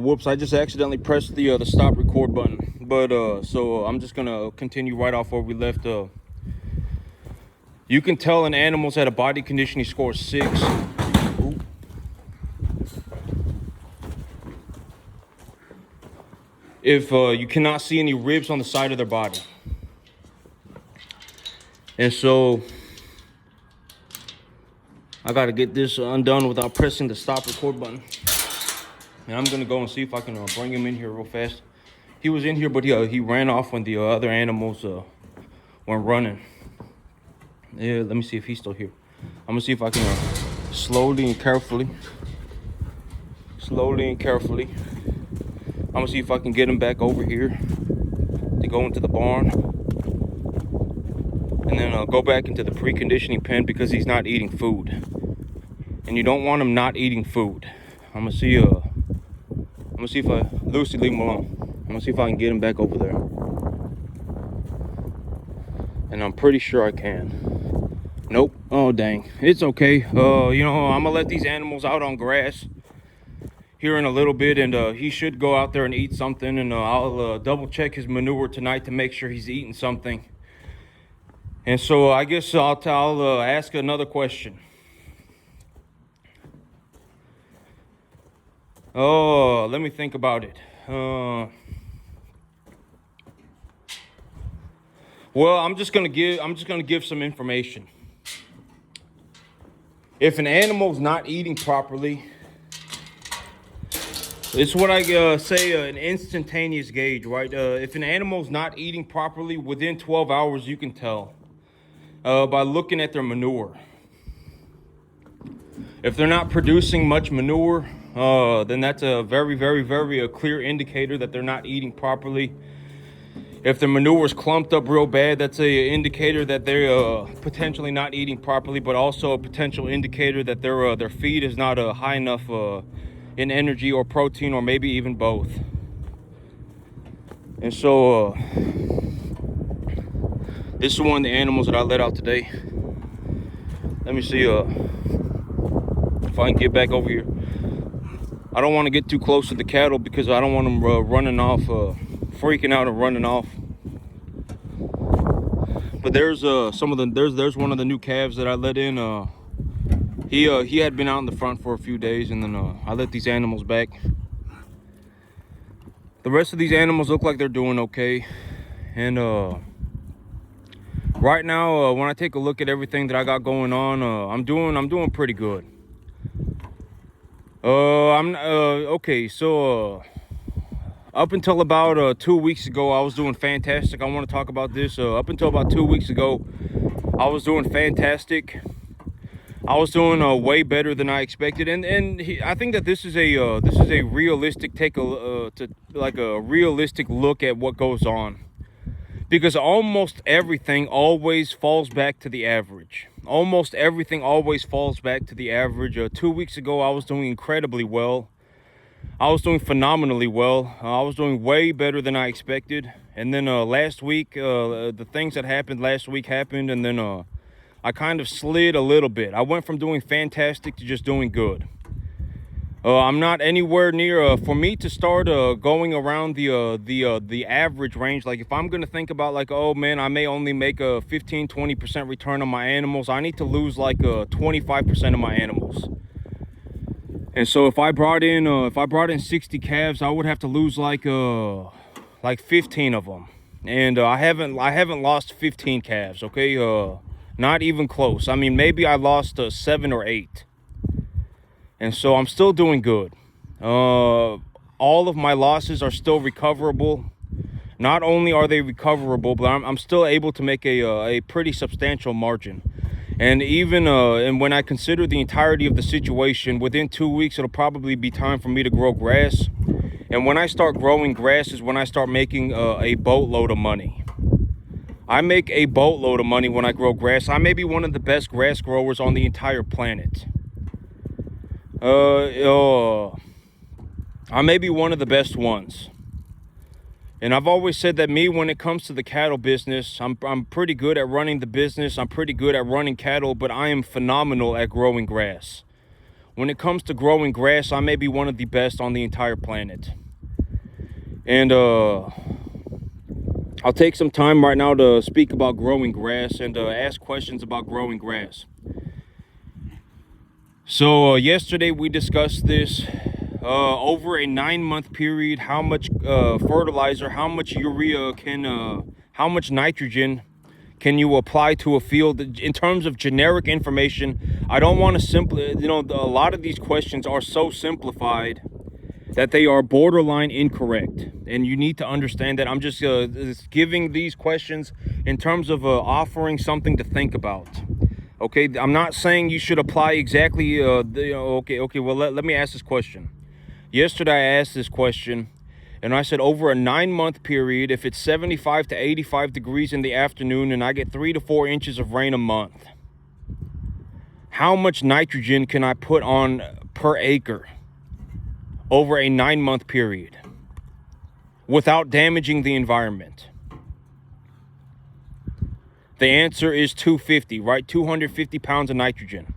Whoops, I just accidentally pressed the stop record button. But so I'm just gonna continue right off where we left. You can tell an animal's at a body conditioning score of 6. Ooh. If you cannot see any ribs on the side of their body. And so I gotta get this undone without pressing the stop record button. And I'm gonna go and see if I can bring him in here real fast. He was in here, but he ran off when the other animals went running. Yeah, let me see if he's still here. I'm gonna see if I can slowly and carefully. I'm gonna see if I can get him back over here to go into the barn. And then go back into the preconditioning pen because he's not eating food. And you don't want him not eating food. I'm gonna see if Lucy, leave him alone. I'm gonna see if I can get him back over there. And I'm pretty sure I can. Nope. Oh dang. It's okay. I'm gonna let these animals out on grass here in a little bit, and he should go out there and eat something, and I'll double check his manure tonight to make sure he's eating something. And so I guess I'll ask another question. Oh, let me think about it. Well, I'm just gonna give some information. If an animal's not eating properly, it's what I say an instantaneous gauge, right? If an animal's not eating properly, within 12 hours you can tell by looking at their manure. If they're not producing much manure, then that's a very, very, very clear indicator that they're not eating properly. If the manure is clumped up real bad, that's an indicator that they're potentially not eating properly, but also a potential indicator that their feed is not high enough in energy or protein, or maybe even both. And so this is one of the animals that I let out today. Let me see if I can get back over here. I don't want to get too close to the cattle because I don't want them running off, freaking out and running off. But there's there's one of the new calves that I let in. He had been out in the front for a few days, and then I let these animals back. The rest of these animals look like they're doing okay, and right now when I take a look at everything that I got going on, I'm doing pretty good. Okay, so up until about 2 weeks ago, I was doing fantastic. I want to talk about this. Up until about 2 weeks ago, I was doing fantastic. I was doing way better than I expected, and I think that this is a realistic a realistic look at what goes on, because almost everything always falls back to the average. Almost everything always falls back to the average. 2 weeks ago, I was doing incredibly well. I was doing phenomenally well. I was doing way better than I expected. And then last week, the things that happened last week happened, and then I kind of slid a little bit. I went from doing fantastic to just doing good. I'm not anywhere near for me to start going around the average range. Like if I'm gonna think about like, oh man, I may only make a 15-20% return on my animals, I need to lose like 25% of my animals. And so if I brought in 60 calves, I would have to lose like 15 of them. And I haven't lost 15 calves, okay? Not even close. I mean, maybe I lost 7 or 8. And so I'm still doing good. All of my losses are still recoverable. Not only are they recoverable, but I'm still able to make a pretty substantial margin. And even and when I consider the entirety of the situation, within 2 weeks, it'll probably be time for me to grow grass. And when I start growing grass is when I start making a boatload of money. I make a boatload of money when I grow grass. I may be one of the best grass growers on the entire planet. I may be one of the best ones. And I've always said that when it comes to the cattle business, I'm pretty good at running the business. I'm pretty good at running cattle, but I am phenomenal at growing grass. when it comes to growing grass, I may be one of the best on the entire planet. And I'll take some time right now to speak about growing grass and ask questions about growing grass. So yesterday we discussed this. Over a 9-month period, how much fertilizer, how much urea how much nitrogen can you apply to a field? In terms of generic information, I don't want to a lot of these questions are so simplified that they are borderline incorrect. And you need to understand that I'm just giving these questions in terms of offering something to think about. Okay, I'm not saying you should apply exactly, okay, well, let me ask this question. Yesterday I asked this question, and I said over a 9-month period, if it's 75 to 85 degrees in the afternoon and I get 3 to 4 inches of rain a month, how much nitrogen can I put on per acre over a 9-month period without damaging the environment? The answer is 250, right? 250 pounds of nitrogen.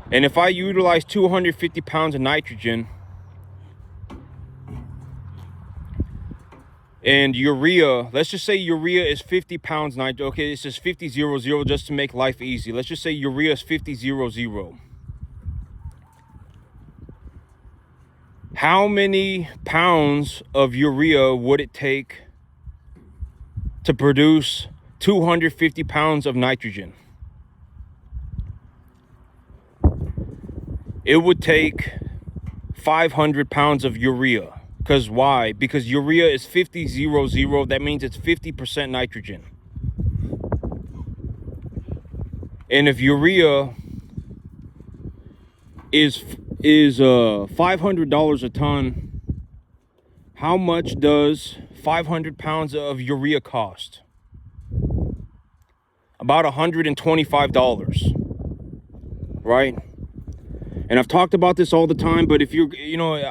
And if I utilize 250 pounds of nitrogen and urea, let's just say urea is 50 pounds nitrogen. Okay, this is 50-0-0 just to make life easy. Let's just say urea is 50-0-0. How many pounds of urea would it take to produce 250 pounds of nitrogen? It would take 500 pounds of urea. Because why? Because urea is 50-0-0. That means it's 50% nitrogen. And if urea is $500 a ton, how much does 500 pounds of urea cost? About $125, right? And I've talked about this all the time, but if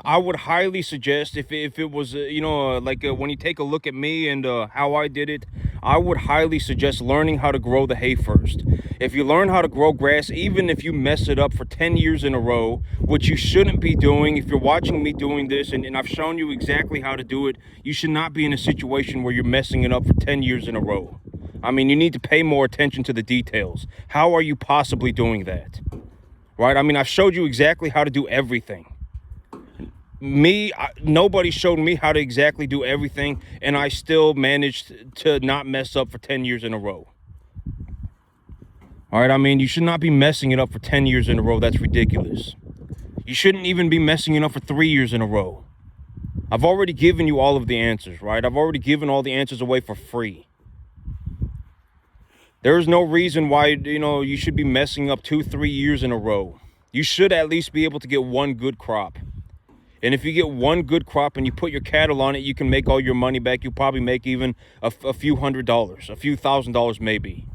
I would highly suggest if it was, when you take a look at me and how I did it, I would highly suggest learning how to grow the hay first. If you learn how to grow grass, even if you mess it up for 10 years in a row, which you shouldn't be doing, if you're watching me doing this and I've shown you exactly how to do it, you should not be in a situation where you're messing it up for 10 years in a row. I mean, you need to pay more attention to the details. How are you possibly doing that? Right? I mean, I've showed you exactly how to do everything. Nobody showed me how to exactly do everything, and I still managed to not mess up for 10 years in a row. All right, I mean, you should not be messing it up for 10 years in a row. That's ridiculous. You shouldn't even be messing it up for 3 years in a row. I've already given you all of the answers, right? I've already given all the answers away for free. There's no reason why, you should be messing up 2-3 years in a row. You should at least be able to get one good crop. And if you get one good crop and you put your cattle on it, you can make all your money back. You probably make even a few $100s, a few $1,000s maybe.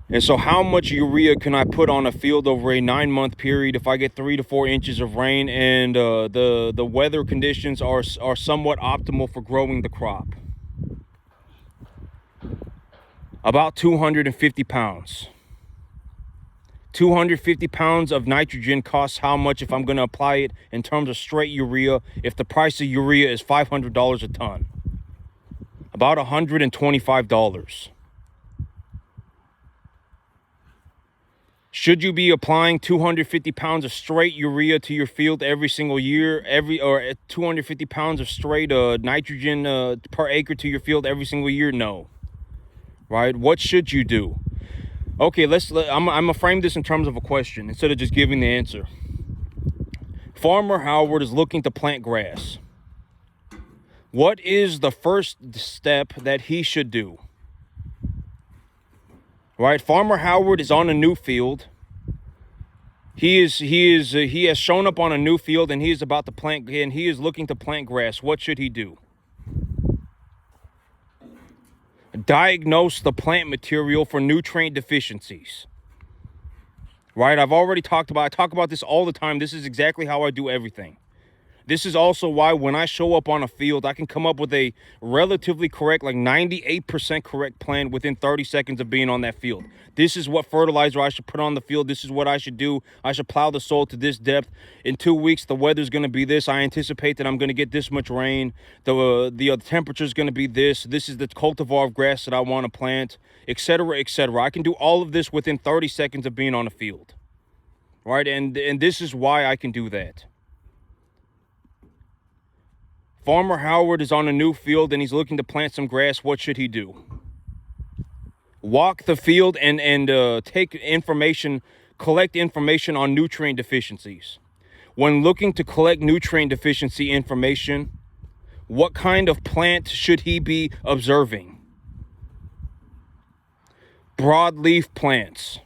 And so how much urea can I put on a field over a 9-month period if I get 3 to 4 inches of rain and the weather conditions are somewhat optimal for growing the crop? About 250 pounds. 250 pounds of nitrogen costs how much if I'm going to apply it in terms of straight urea if the price of urea is $500 a ton? About $125. Should you be applying 250 pounds of straight urea to your field every single year, or 250 pounds of straight nitrogen per acre to your field every single year? No. Right? What should you do? Okay, I'm gonna frame this in terms of a question instead of just giving the answer. Farmer Howard is looking to plant grass. What is the first step that he should do? Right? Farmer Howard is on a new field. He has shown up on a new field and he is about to plant, and he is looking to plant grass. What should he do? Diagnose the plant material for nutrient deficiencies. Right? I talk about this all the time. This is exactly how I do everything. This is also why when I show up on a field, I can come up with a relatively correct, like 98% correct plan within 30 seconds of being on that field. This is what fertilizer I should put on the field. This is what I should do. I should plow the soil to this depth. In 2 weeks, the weather's going to be this. I anticipate that I'm going to get this much rain. The temperature is going to be this. This is the cultivar of grass that I want to plant, etc., etc. I can do all of this within 30 seconds of being on the field, right? And this is why I can do that. Farmer Howard is on a new field and he's looking to plant some grass. What should he do? Walk the field and take information, collect information on nutrient deficiencies. When looking to collect nutrient deficiency information, what kind of plant should he be observing? Broadleaf plants.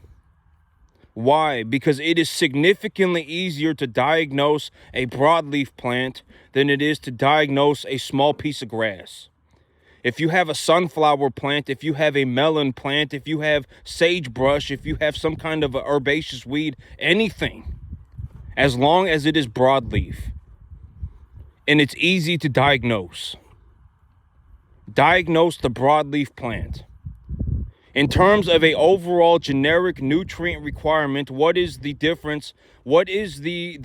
Why? Because it is significantly easier to diagnose a broadleaf plant than it is to diagnose a small piece of grass. If you have a sunflower plant, if you have a melon plant, if you have sagebrush, if you have some kind of a herbaceous weed, anything, as long as it is broadleaf and it's easy to diagnose the broadleaf plant. In terms of a overall generic nutrient requirement, what is the difference? What is the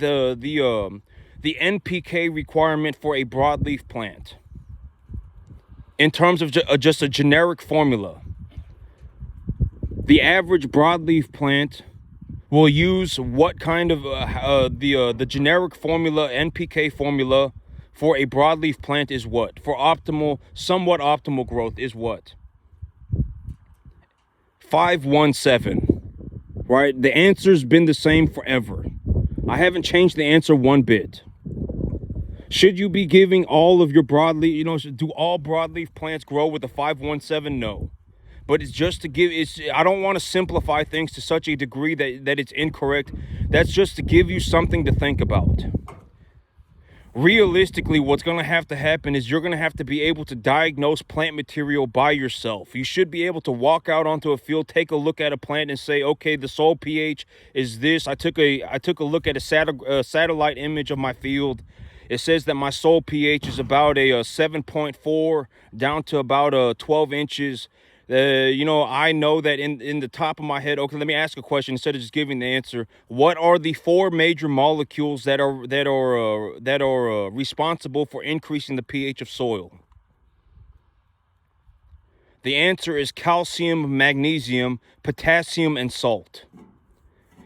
NPK requirement for a broadleaf plant? In terms of just a generic formula, the average broadleaf plant will use what kind of the generic formula, NPK formula for a broadleaf plant is what? For somewhat optimal growth is what? 517, right? The answer's been the same forever. I haven't changed the answer one bit. Should you be giving all of your broadleaf, do all broadleaf plants grow with a 517? No. But it's just to give, I don't want to simplify things to such a degree that it's incorrect. That's just to give you something to think about. Realistically, what's going to have to happen is you're going to have to be able to diagnose plant material by yourself. You should be able to walk out onto a field, take a look at a plant and say, okay, the soil pH is this. I took a look at a satellite image of my field. It says that my soil pH is about a 7.4 down to about 12 inches. I know that in the top of my head. Okay, let me ask a question instead of just giving the answer. What are the 4 major molecules that are responsible for increasing the pH of soil? The answer is calcium, magnesium, potassium, and salt.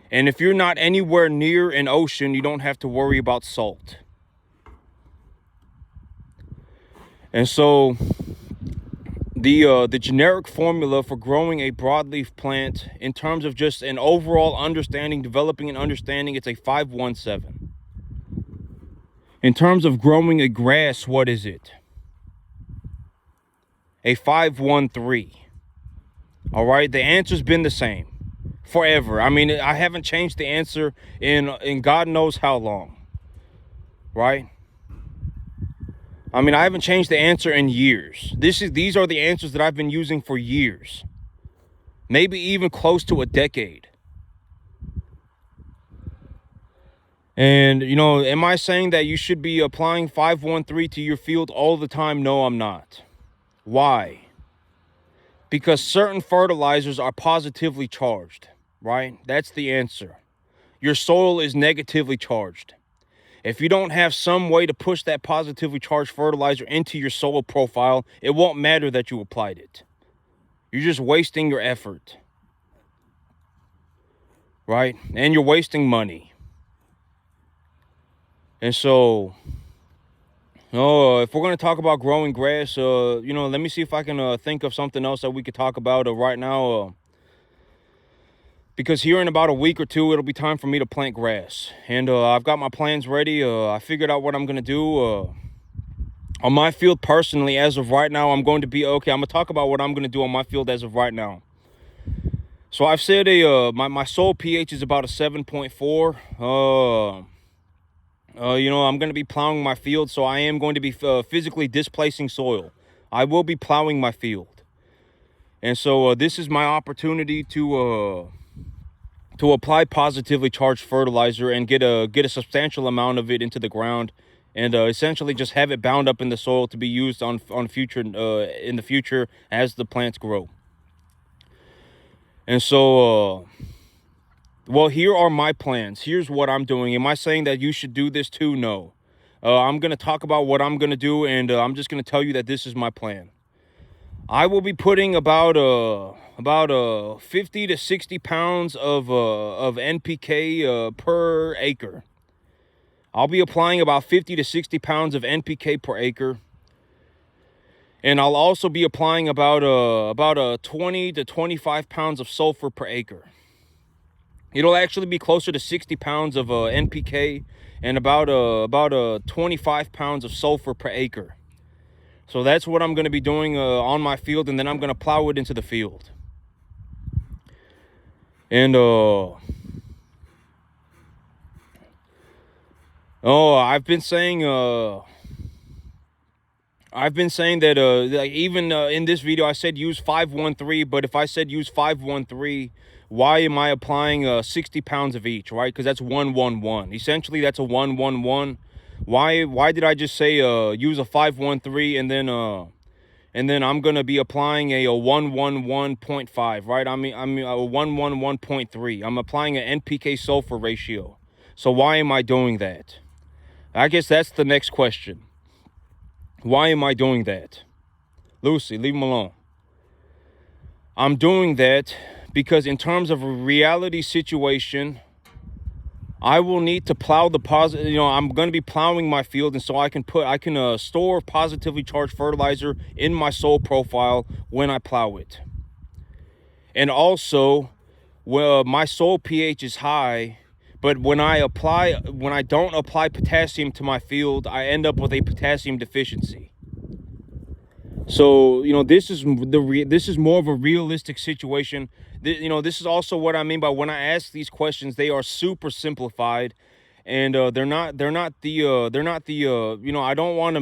And if you're not anywhere near an ocean, you don't have to worry about salt. And so the generic formula for growing a broadleaf plant in terms of just an overall understanding, developing an understanding, it's a 517. In terms of growing a grass, what is it? A 513. All right, the answer's been the same forever. I mean, I haven't changed the answer in God knows how long, right? I mean, I haven't changed the answer in years. These are the answers that I've been using for years. Maybe even close to a decade. And, am I saying that you should be applying 513 to your field all the time? No, I'm not. Why? Because certain fertilizers are positively charged, right? That's the answer. Your soil is negatively charged. If you don't have some way to push that positively charged fertilizer into your soil profile, it won't matter that you applied it. You're just wasting your effort, right? And you're wasting money. And so, if we're going to talk about growing grass, let me see if I can think of something else that we could talk about right now. Because here in about a week or two, it'll be time for me to plant grass. And I've got my plans ready. I figured out what I'm going to do. On my field personally, as of right now, I'm going to talk about what I'm going to do on my field as of right now. So I've said my soil pH is about a 7.4. I'm going to be plowing my field, so I am going to be physically displacing soil. I will be plowing my field. And so this is my opportunity to apply positively charged fertilizer and get a substantial amount of it into the ground and essentially just have it bound up in the soil to be used on future in the future as the plants grow. And so well, here are my plans. Here's what I'm doing. Am I saying that you should do this too? No. I'm going to talk about what I'm going to do, and I'm just going to tell you that this is my plan. I will be putting about 50 to 60 pounds of NPK per acre. I'll be applying about 50 to 60 pounds of NPK per acre. And I'll also be applying about 20 to 25 pounds of sulfur per acre. It'll actually be closer to 60 pounds of NPK and about 25 pounds of sulfur per acre. So that's what I'm going to be doing on my field, and then I'm going to plow it into the field. And I've been saying that like even in this video I said use 513, but if I said use 513, why am I applying 60 pounds of each, right? Because that's 111. Essentially, that's a 111. Why did I just say use a 513 and then I'm gonna be applying a 111.5, right? I mean a 111.3. I'm applying an NPK sulfur ratio. So why am I doing that? I guess that's the next question. Why am I doing that? Lucy, leave him alone. I'm doing that because in terms of a reality situation, I will need to plow the positive, I'm going to be plowing my field, and so I can store positively charged fertilizer in my soil profile when I plow it. And also, well, my soil pH is high, but when I don't apply potassium to my field, I end up with a potassium deficiency. So, this is more of a realistic situation. This is also what I mean by when I ask these questions, they are super simplified, and they're not the I don't want to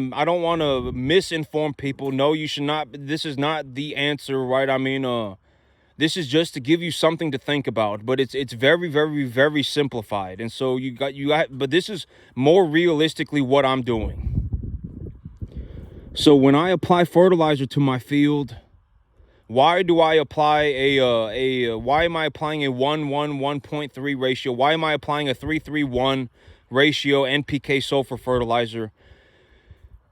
misinform people. No, you should not. This is not the answer, right? I mean, this is just to give you something to think about, but it's very, very, very simplified. And so but this is more realistically what I'm doing. So when I apply fertilizer to my field, why am I applying a 111.3 ratio? Why am I applying a 3:1 ratio NPK sulfur fertilizer?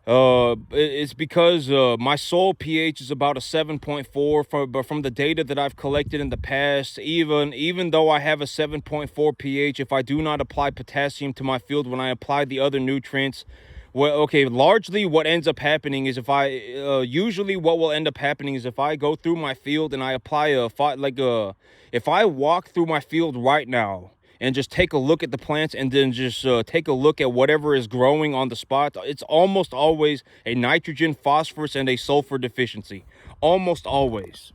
It's because my soil pH is about a 7.4, but from the data that I've collected in the past, even though I have a 7.4 pH, if I do not apply potassium to my field when I apply the other nutrients, well, okay, largely what ends up happening is if I go through my field and I apply if I walk through my field right now and just take a look at the plants and then just take a look at whatever is growing on the spot, it's almost always a nitrogen, phosphorus, and a sulfur deficiency. Almost always.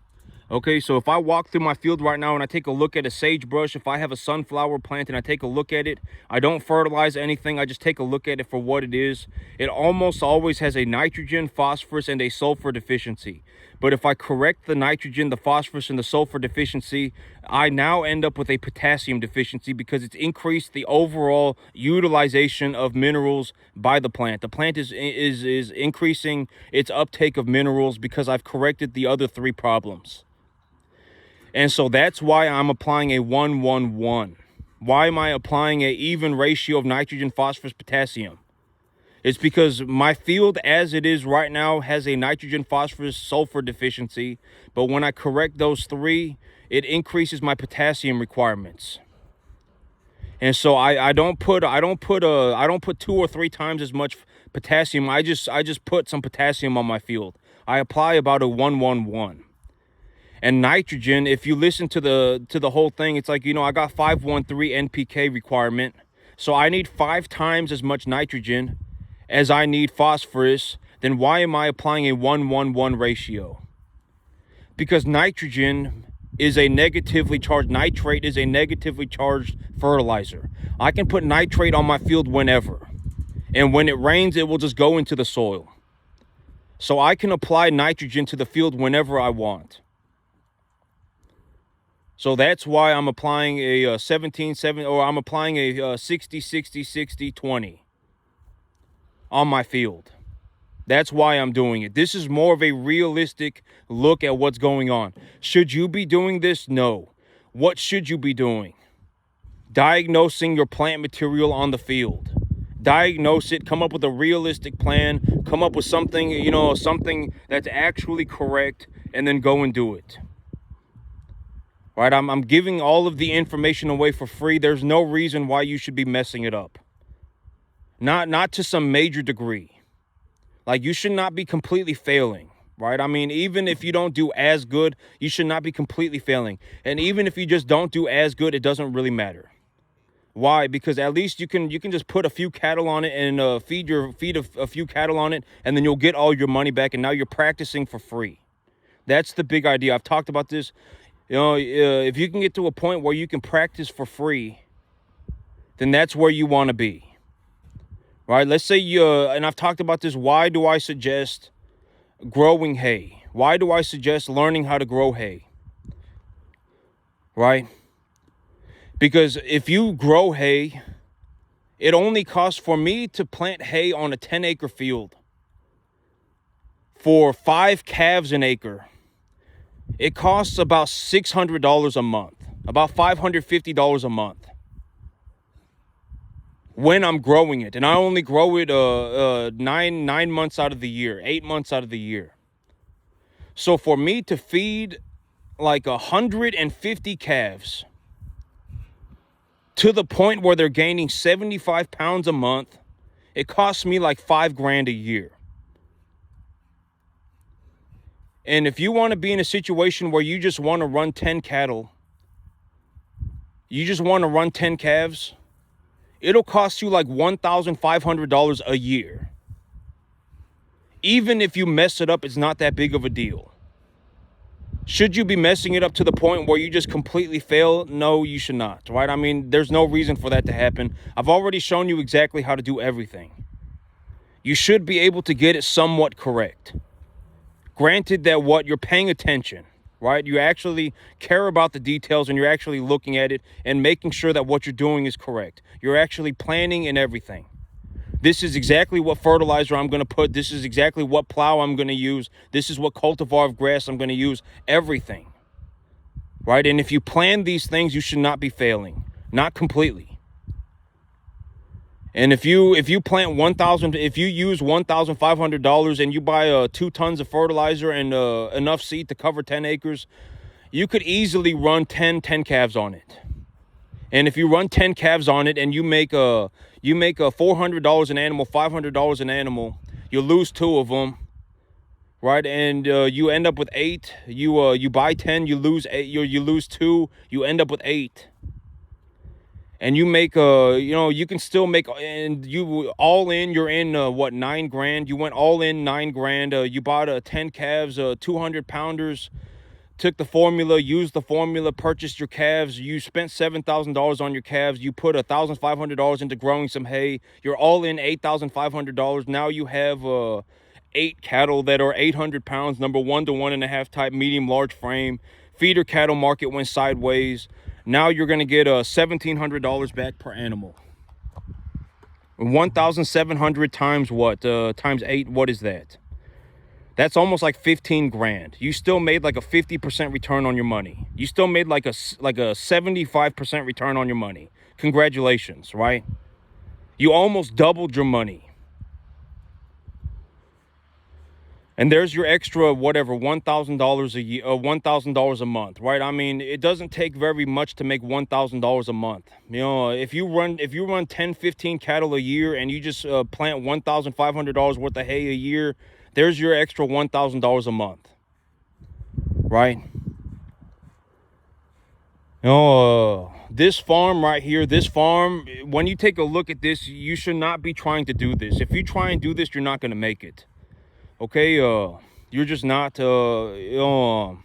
Okay, so if I walk through my field right now and I take a look at a sagebrush, if I have a sunflower plant and I take a look at it, I don't fertilize anything, I just take a look at it for what it is. It almost always has a nitrogen, phosphorus, and a sulfur deficiency. But if I correct the nitrogen, the phosphorus, and the sulfur deficiency, I now end up with a potassium deficiency because it's increased the overall utilization of minerals by the plant. The plant is increasing its uptake of minerals because I've corrected the other three problems. And so that's why I'm applying a 111. Why am I applying an even ratio of nitrogen, phosphorus, potassium? It's because my field as it is right now has a nitrogen, phosphorus, sulfur deficiency. But when I correct those three, it increases my potassium requirements. And so I don't put 2 or 3 times as much potassium. I just put some potassium on my field. I apply about a 111. And nitrogen, if you listen to the whole thing, it's like, I got 513 NPK requirement. So I need 5 times as much nitrogen as I need phosphorus. Then why am I applying a 111 ratio? Because nitrogen is a negatively charged, nitrate is a negatively charged fertilizer. I can put nitrate on my field whenever. And when it rains, it will just go into the soil. So I can apply nitrogen to the field whenever I want. So that's why I'm applying a 17-7, or I'm applying a 60-60-60-20. on my field. That's why I'm doing it. This is more of a realistic look at what's going on. Should you be doing this? No. What should you be doing? Diagnosing your plant material on the field. Diagnose it, come up with a realistic plan, come up with something, something that's actually correct, and then go and do it. Right? I'm giving all of the information away for free. There's no reason why you should be messing it up. Not to some major degree. Like, you should not be completely failing, right? I mean, even if you don't do as good, you should not be completely failing. And even if you just don't do as good, it doesn't really matter. Why? Because at least you can just put a few cattle on it and feed a few cattle on it, and then you'll get all your money back, and now you're practicing for free. That's the big idea. I've talked about this. If you can get to a point where you can practice for free, then that's where you want to be. Right? Let's say and I've talked about this. Why do I suggest growing hay? Why do I suggest learning how to grow hay? Right? Because if you grow hay, it only costs, for me to plant hay on a 10-acre field for 5 calves an acre, it costs about $600 a month, about $550 a month. When I'm growing it, and I only grow it 9 months out of the year, 8 months out of the year. So for me to feed like 150 calves to the point where they're gaining 75 pounds a month, it costs me like $5,000 a year. And if you want to be in a situation where you just want to run 10 cattle, you just want to run 10 calves, it'll cost you like $1,500 a year. Even if you mess it up, it's not that big of a deal. Should you be messing it up to the point where you just completely fail? No, you should not, right? I mean, there's no reason for that to happen. I've already shown you exactly how to do everything. You should be able to get it somewhat correct. Granted that you're paying attention, right? You actually care about the details, and you're actually looking at it and making sure that what you're doing is correct. You're actually planning and everything. This is exactly what fertilizer I'm going to put. This is exactly what plow I'm going to use. This is what cultivar of grass I'm going to use. Everything, right? And if you plan these things, you should not be failing. Not completely. And if you plant if you use $1,500 and you buy 2 tons of fertilizer and enough seed to cover 10 acres, you could easily run 10 calves on it. And if you run 10 calves on it and you make $400 an animal, $500 an animal, you lose 2 of them, right? And you end up with 8. You buy 10, you lose 8. You lose 2, you end up with 8. And you make you can still make, and you all in, you're in $9,000. You went all in $9,000. You bought 10 calves, 200 pounders, took the formula, used the formula, purchased your calves. You spent $7,000 on your calves. You put $1,500 into growing some hay. You're all in $8,500. Now you have 8 cattle that are 800 pounds, number 1 to 1.5 type, medium, large frame. Feeder cattle market went sideways. Now you're going to get $1,700 back per animal. 1,700 times what? Times 8, what is that? That's almost like 15 grand. You still made like a 50% return on your money. You still made like a 75% return on your money. Congratulations, right? You almost doubled your money. And there's your extra, whatever, $1,000 a year, $1,000 a month, right? I mean, it doesn't take very much to make $1,000 a month. If you run 10, 15 cattle a year and you just plant $1,500 worth of hay a year, there's your extra $1,000 a month, right? This farm right here, when you take a look at this, you should not be trying to do this. If you try and do this, you're not going to make it. Okay, you're just not, you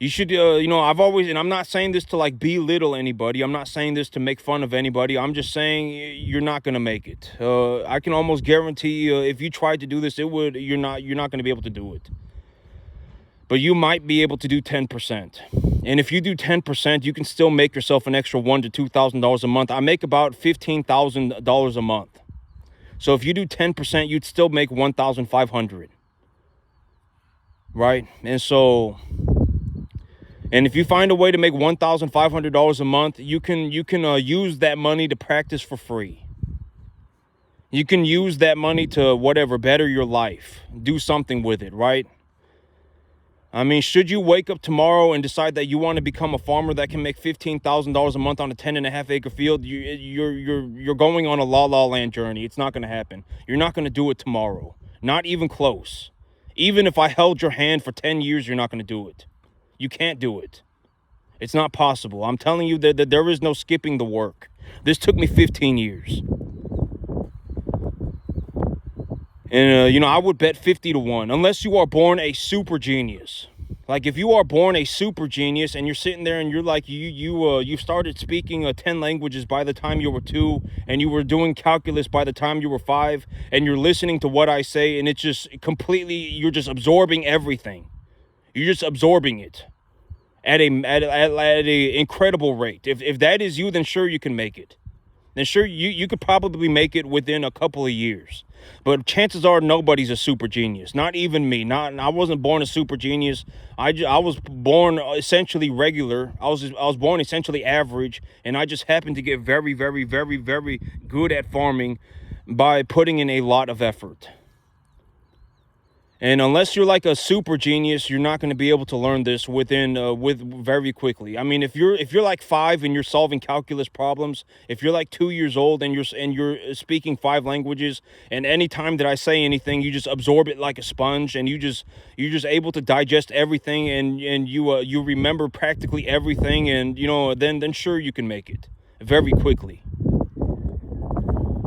should, I've always, and I'm not saying this to like belittle anybody. I'm not saying this to make fun of anybody. I'm just saying you're not going to make it. I can almost guarantee if you tried to do this, you're not going to be able to do it. But you might be able to do 10%. And if you do 10%, you can still make yourself an extra $1,000 to $2,000 a month. I make about $15,000 a month. So if you do 10%, you'd still make 1,500, right? And if you find a way to make $1,500 a month, you can use that money to practice for free. You can use that money to whatever, better your life, do something with it, right? I mean, should you wake up tomorrow and decide that you want to become a farmer that can make $15,000 a month on a 10.5 acre field, you're going on a la la land journey. It's not going to happen. You're not going to do it tomorrow. Not even close. Even if I held your hand for 10 years, you're not going to do it. You can't do it. It's not possible. I'm telling you that there is no skipping the work. This took me 15 years. And, I would bet 50 to 1, unless you are born a super genius. Like, if you are born a super genius and you're sitting there and you're like, you started speaking 10 languages by the time you were 2, and you were doing calculus by the time you were 5, and you're listening to what I say, and it's just completely, you're just absorbing everything. You're just absorbing it at a incredible rate. If that is you, then sure, you can make it. Then sure, you could probably make it within a couple of years. But chances are nobody's a super genius. Not even me. I wasn't born a super genius. I was born essentially regular. I was born essentially average, and I just happened to get very, very, very, very good at farming by putting in a lot of effort. And unless you're like a super genius, you're not going to be able to learn this with very quickly. I mean, if you're like 5 and you're solving calculus problems, if you're like 2 years old and you're speaking 5 languages, and any time that I say anything, you just absorb it like a sponge, and you're just able to digest everything, and you remember practically everything, and then sure, you can make it very quickly.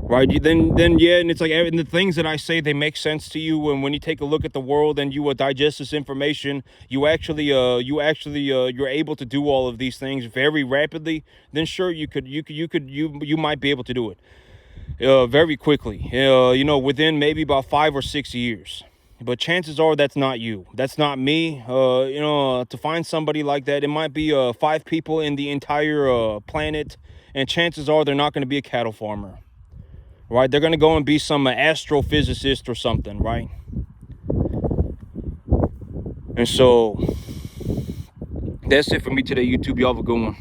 Right, then yeah, and it's like, and the things that I say, they make sense to you, and when you take a look at the world and you digest this information, you're able to do all of these things very rapidly. Then sure, you might be able to do it very quickly, within maybe about 5 or 6 years. But chances are that's not you. That's not me. To find somebody like that, it might be 5 people in the entire planet, and chances are they're not going to be a cattle farmer. Right, they're going to go and be some astrophysicist or something, right? And so that's it for me today, YouTube. Y'all have a good one.